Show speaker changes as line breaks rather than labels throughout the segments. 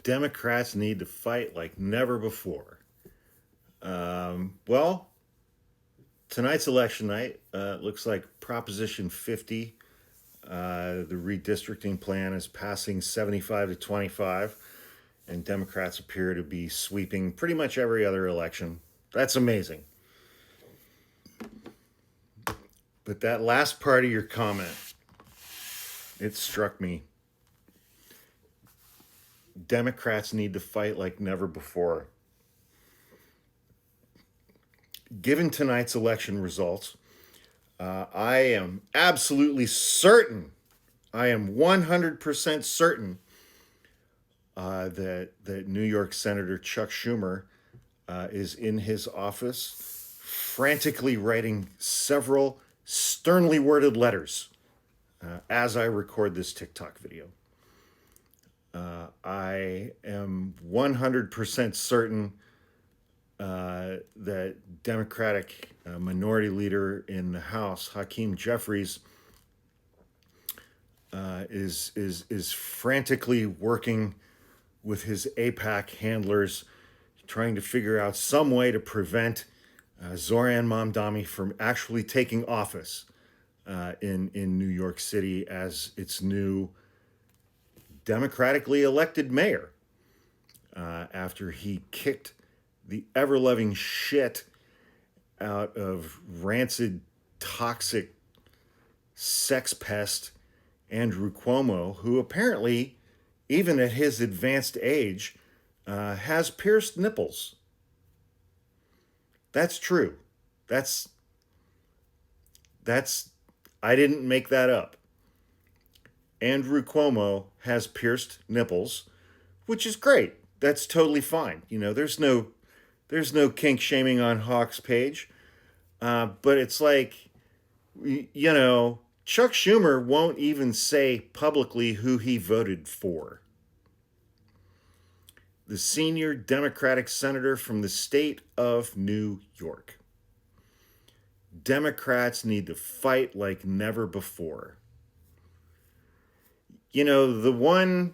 Democrats need to fight like never before. Well, tonight's election night. Looks like Proposition 50, the redistricting plan, is passing 75 to 25, and Democrats appear to be sweeping pretty much every other election. That's amazing. But that last part of your comment, it struck me. Democrats need to fight like never before. Given tonight's election results, I am absolutely certain, I am 100% certain that New York Senator Chuck Schumer is in his office frantically writing several sternly worded letters as I record this TikTok video. I am 100% certain that Democratic Minority Leader in the House, Hakeem Jeffries, is frantically working with his APAC handlers, trying to figure out some way to prevent Zoran Mamdani from actually taking office in New York City as its new democratically elected mayor, after he kicked the ever-loving shit out of rancid, toxic sex pest Andrew Cuomo, who apparently, even at his advanced age, has pierced nipples. That's true. That's I didn't make that up. Andrew Cuomo has pierced nipples, which is great. That's totally fine. You know, there's no kink shaming on Hawk's page. But it's like, you know, Chuck Schumer won't even say publicly who he voted for. The senior Democratic senator from the state of New York. Democrats need to fight like never before. You know, the one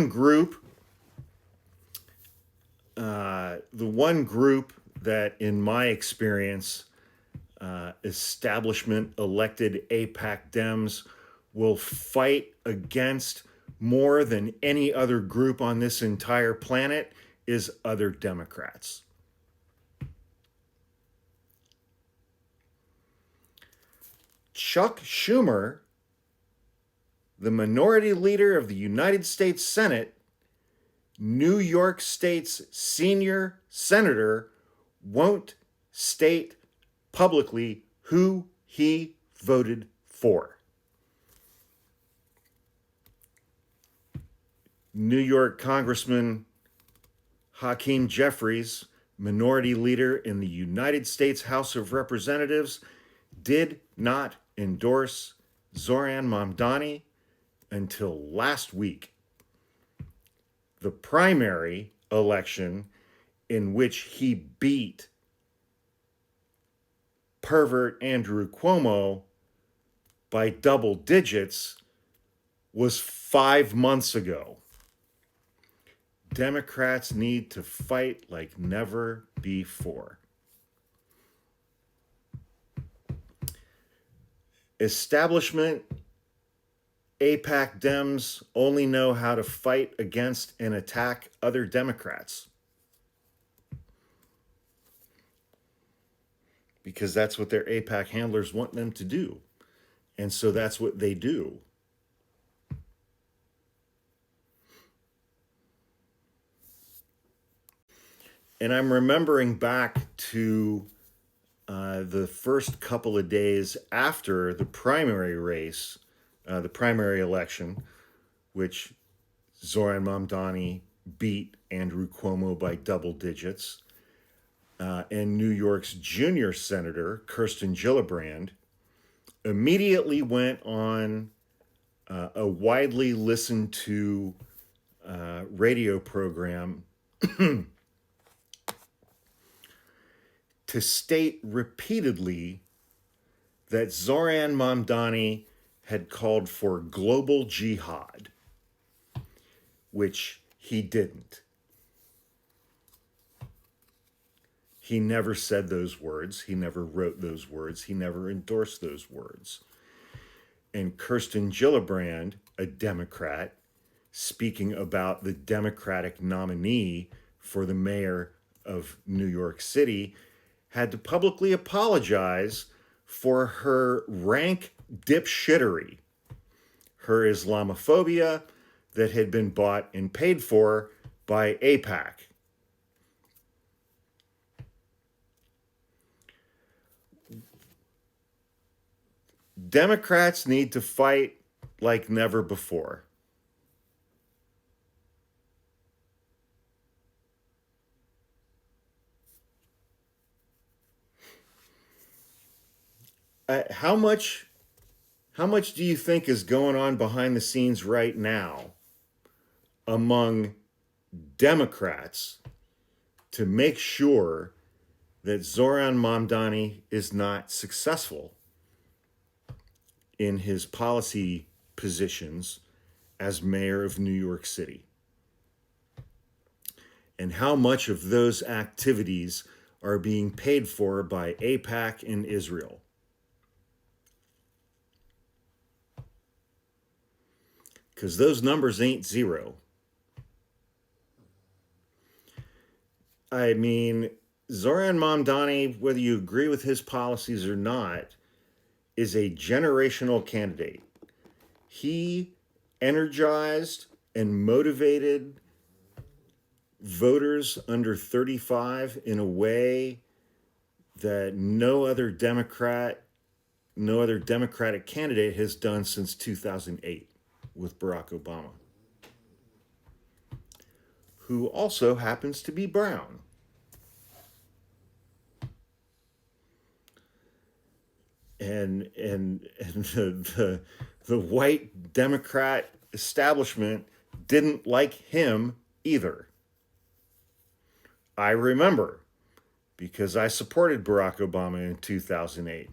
group that, in my experience, establishment elected APAC Dems will fight against more than any other group on this entire planet is other Democrats. Chuck Schumer, the minority leader of the United States Senate, New York State's senior senator, won't state publicly who he voted for. New York Congressman Hakeem Jeffries, minority leader in the United States House of Representatives, did not endorse Zoran Mamdani until last week. The primary election in which he beat pervert Andrew Cuomo by double digits was 5 months ago. Democrats need to fight like never before. Establishment APAC Dems only know how to fight against and attack other Democrats, because that's what their APAC handlers want them to do. And so that's what they do. And I'm remembering back to the first couple of days after the primary race, the primary election, which Zoran Mamdani beat Andrew Cuomo by double digits, and New York's junior senator, Kirsten Gillibrand, immediately went on a widely listened to radio program to state repeatedly that Zoran Mamdani had called for global jihad, which He didn't. He never said those words. He never wrote those words. He never endorsed those words. And Kirsten Gillibrand, a Democrat, speaking about the Democratic nominee for the mayor of New York City, had to publicly apologize for her rank dipshittery, her Islamophobia that had been bought and paid for by AIPAC. Democrats need to fight like never before. How much do you think is going on behind the scenes right now among Democrats to make sure that Zoran Mamdani is not successful in his policy positions as mayor of New York City? And how much of those activities are being paid for by AIPAC in Israel? Because those numbers ain't zero. I mean, Zoran Mamdani, whether you agree with his policies or not, is a generational candidate. He energized and motivated voters under 35 in a way that no other Democratic candidate has done since 2008 with Barack Obama, who also happens to be brown. And the white Democrat establishment didn't like him either. I remember, because I supported Barack Obama in 2008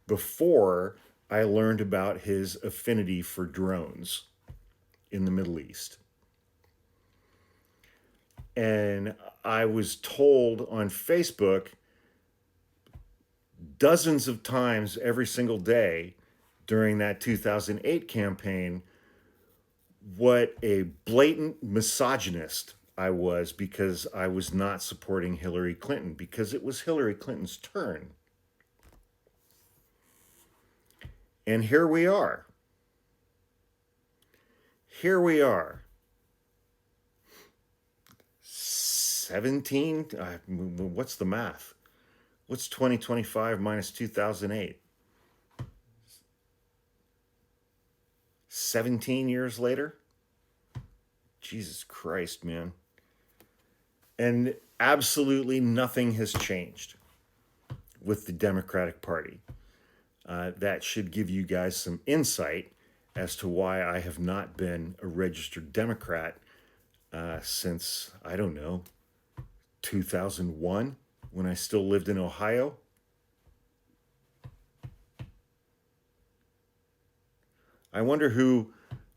before I learned about his affinity for drones in the Middle East. And I was told on Facebook dozens of times every single day during that 2008 campaign what a blatant misogynist I was because I was not supporting Hillary Clinton, because it was Hillary Clinton's turn. And here we are. Here we are. 17, what's the math? What's 2025 minus 2008? 17 years later? Jesus Christ, man. And absolutely nothing has changed with the Democratic Party. That should give you guys some insight as to why I have not been a registered Democrat since, I don't know, 2001, when I still lived in Ohio. I wonder who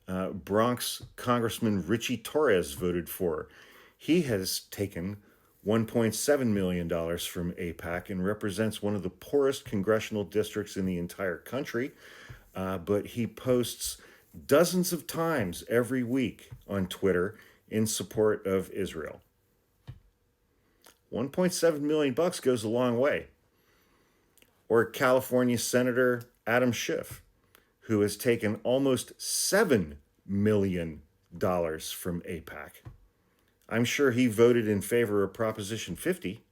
Bronx Congressman Richie Torres voted for. He has taken $1.7 million from AIPAC and represents one of the poorest congressional districts in the entire country. But he posts dozens of times every week on Twitter in support of Israel. 1.7 million bucks goes a long way. Or California Senator Adam Schiff, who has taken almost $7 million from AIPAC. I'm sure he voted in favor of Proposition 50.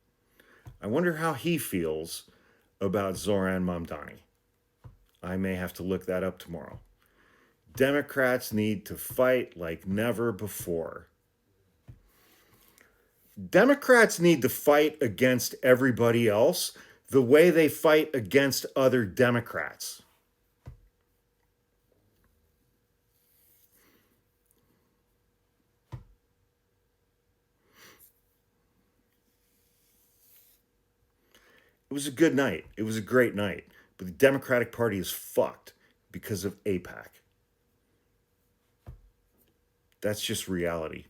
I wonder how he feels about Zoran Mamdani. I may have to look that up tomorrow. Democrats need to fight like never before. Democrats need to fight against everybody else the way they fight against other Democrats. It was a good night. It was a great night. But the Democratic Party is fucked because of AIPAC. That's just reality.